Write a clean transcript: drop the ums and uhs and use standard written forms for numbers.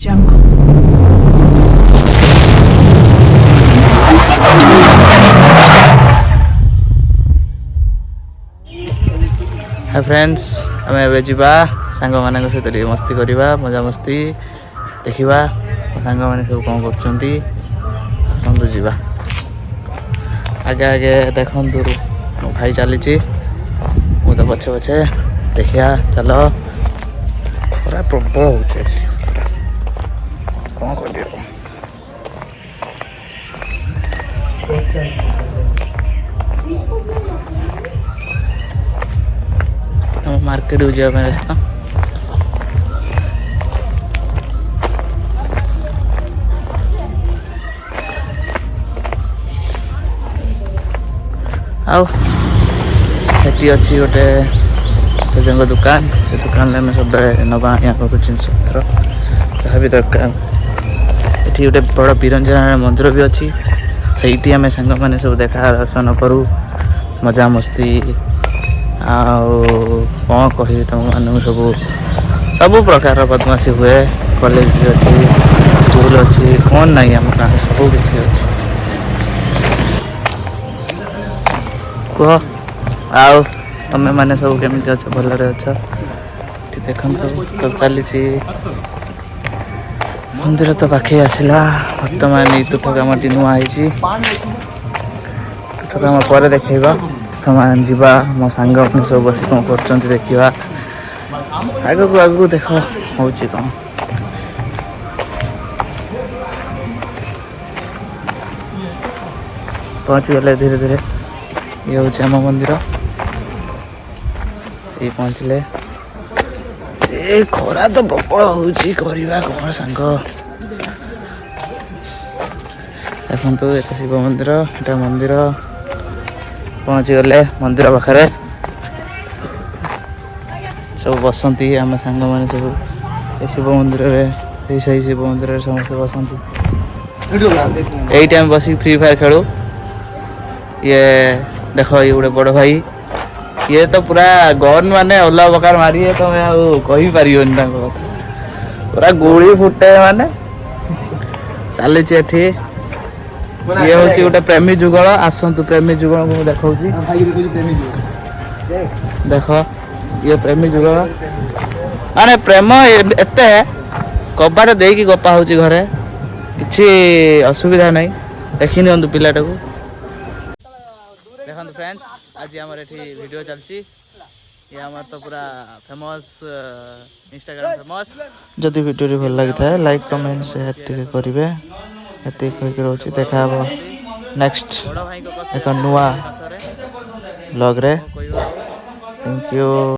Jungle. Hi friends आम ए जा सांग मान सहित मस्ती करवा मजा मस्ती देखा सांग मैंने सब कौन कर जा आगे आगे देखु मो भाई चली मु तो पछे पछे देखिया चल खरा प्रबल हो कौन कर मार्केट को जाए रास्ता आठी अच्छी गोटे तेज दुकान से दुकान में सब नवा यहाँ जिनस पत्र जहाँ भी दरकार ये गोटे बड़ बिरंजना मंदिर भी अच्छी से आम सांग मैंने सब देखा दर्शन करूँ मजा मस्ती कौन कह तुम मान सब सब प्रकार बदमाशी हुए कॉलेज भी अच्छी स्कूल अच्छी कौन नहीं आम गाँव सब किसी अच्छी कह आउ तमें मैंने सब केमी अच्छे भलरे अच्छा देखो सब चली मंदिर तो पाखे आसला बर्तमान तुठ कम नुआ तुठ कम पर देखा समान जीवा मो सांग सब बस कौन कर देखा आग को आग देख हो कौन पहुँची गले धीरे धीरे ये हूँ आम मंदिर ये पहुँचले खरा तो प्रबल होगा कौन सांग देखो ये शिव मंदिर एटा मंदिर पहुँची गले मंदिर पाखे सब बसती आम सांग मैंने सब शिव मंदिर सही शिव मंदिर समस्त बसती यही टाइम बस फ्री फायर खेलु ये देख ये गोटे बड़ भाई ये तो पूरा गन माने अल्लाह बकार मारी है तुम्हें कही पार पूरा गोली फुटे माने चली ये हूँ गोटे प्रेमी जुगल आसतु प्रेमी जुगल को देखा देख ये प्रेमी जुगल माने प्रेम एते कबाट दे गपा हो घरे किसी असुविधा नहीं देखी नि पिलाटा को देखो फ्रेंड्स आज आम वीडियो चलती ये आम तो पूरा फेमस इंस्टाग्राम फेमस जदि वीडियो भल लगी था लाइक कमेंट शेयर करेंगे ये रोचे देखा नेक्स्ट एक नुआ ब्लॉग रे थैंक यू।